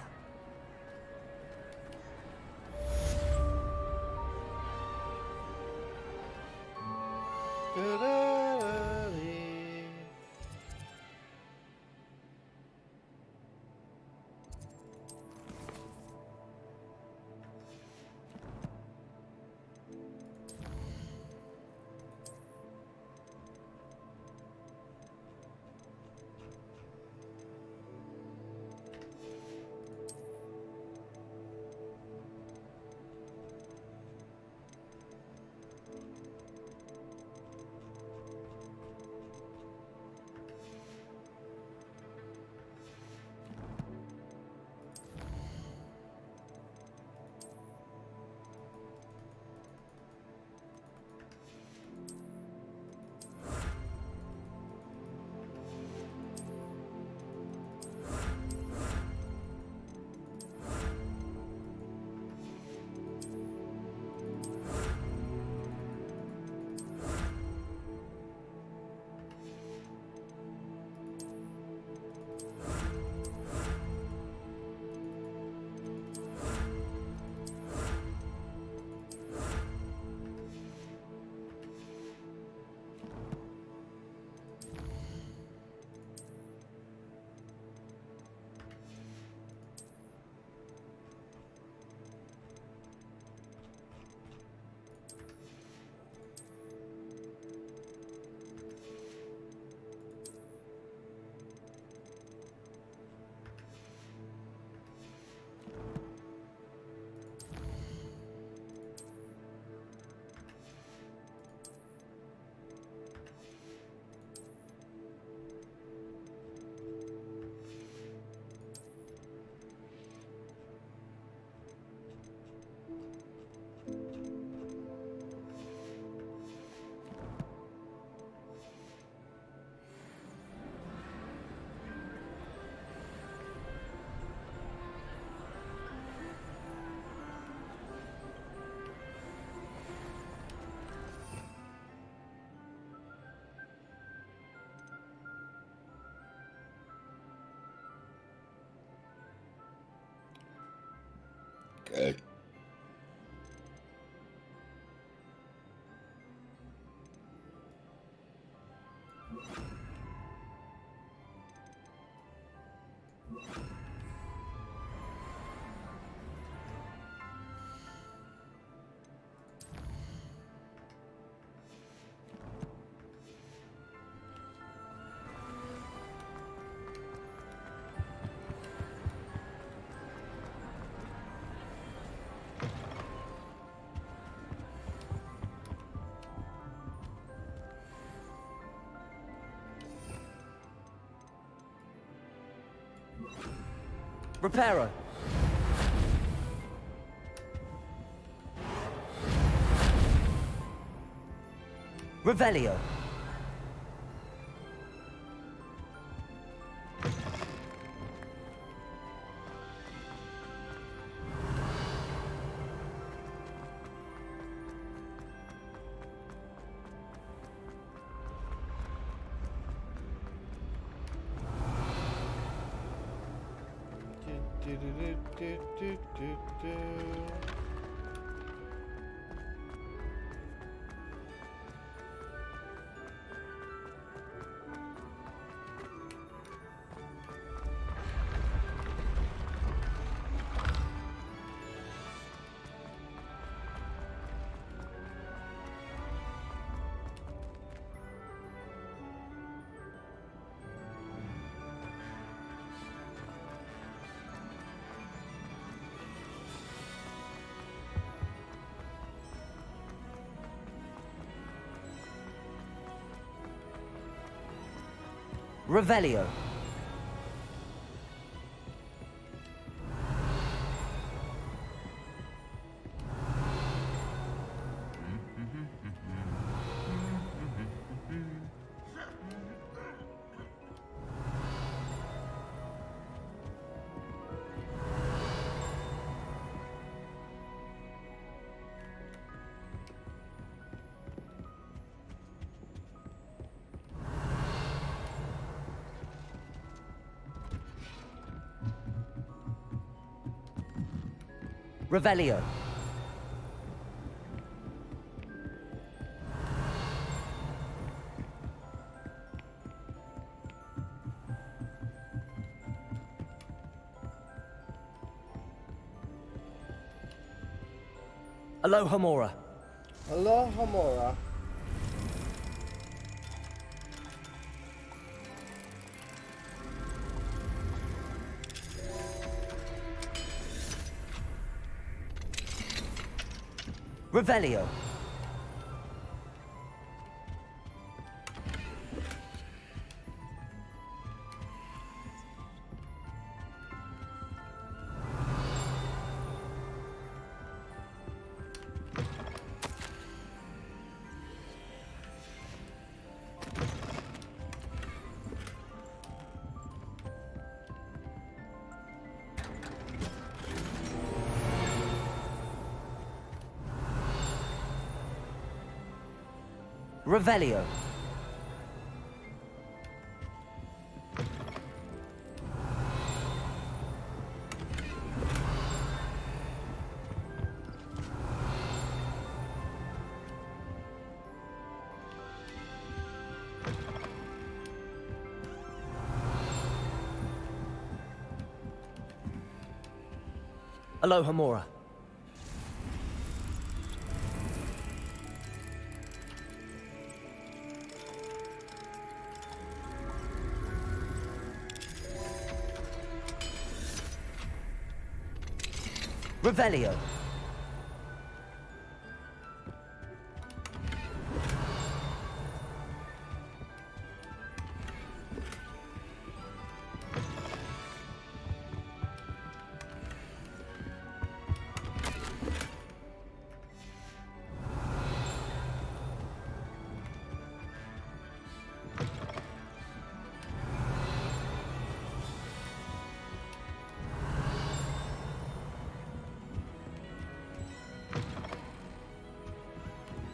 Okay. Reparo. Revelio. Revelio. Revelio. Aloha Mora. Aloha Mora. Revelio. Revelio. Aloha Mora. Revelio.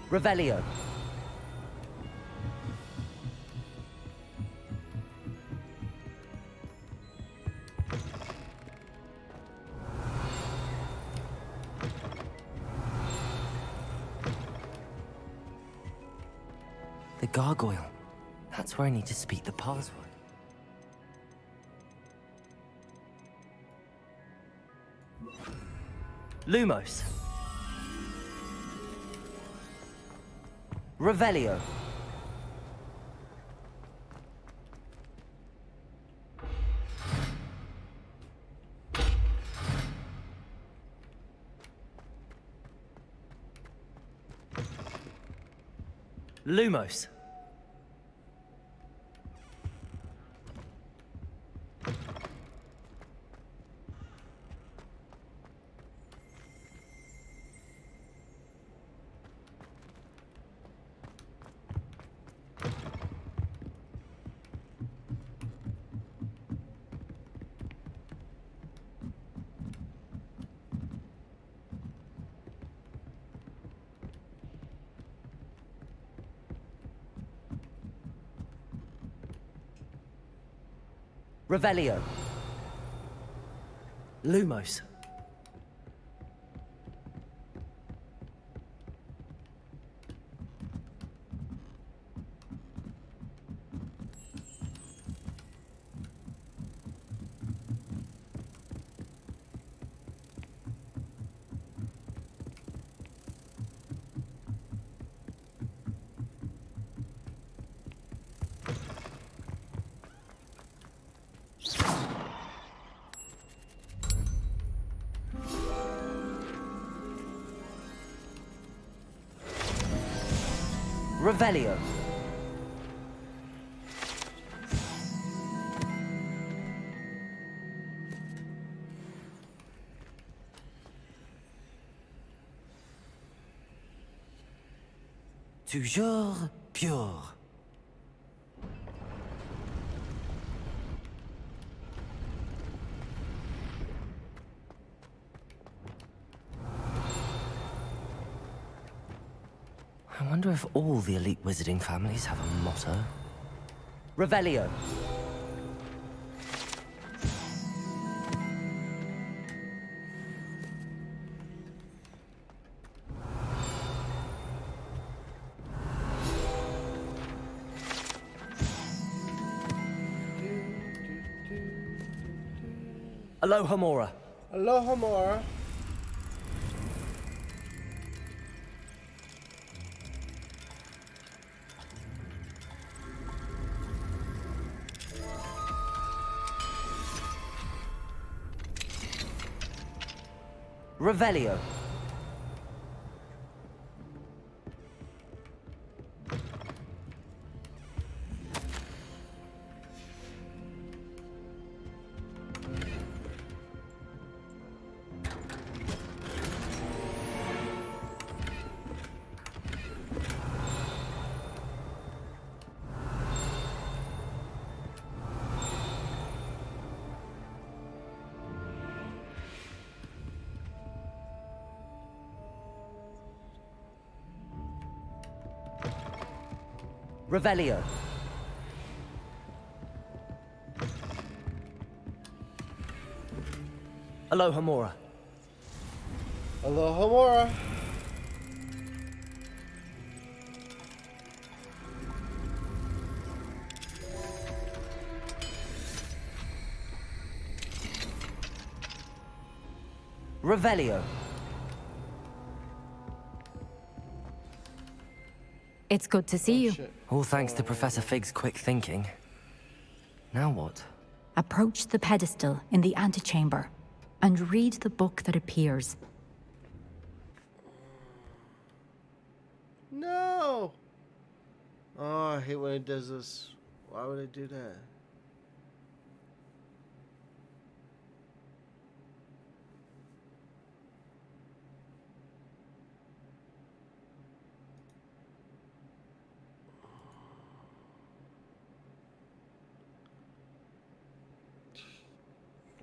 Revelio. gargoyle. That's where I need to speak the password. Lumos. Revelio. Lumos. Revelio. Lumos. Revelio. Toujours pure. I wonder if all the elite wizarding families have a motto. Revelio. Aloha Mora. Aloha Mora. Revelio. Revelio. Aloha Mora. Aloha Mora. Revelio. It's good to see you. All thanks to Professor Fig's quick thinking. Now what? Approach the pedestal in the antechamber and read the book that appears. No! Oh, I hate when it does this. Why would it do that?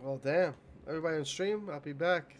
Well, damn. Everybody on stream, I'll be back.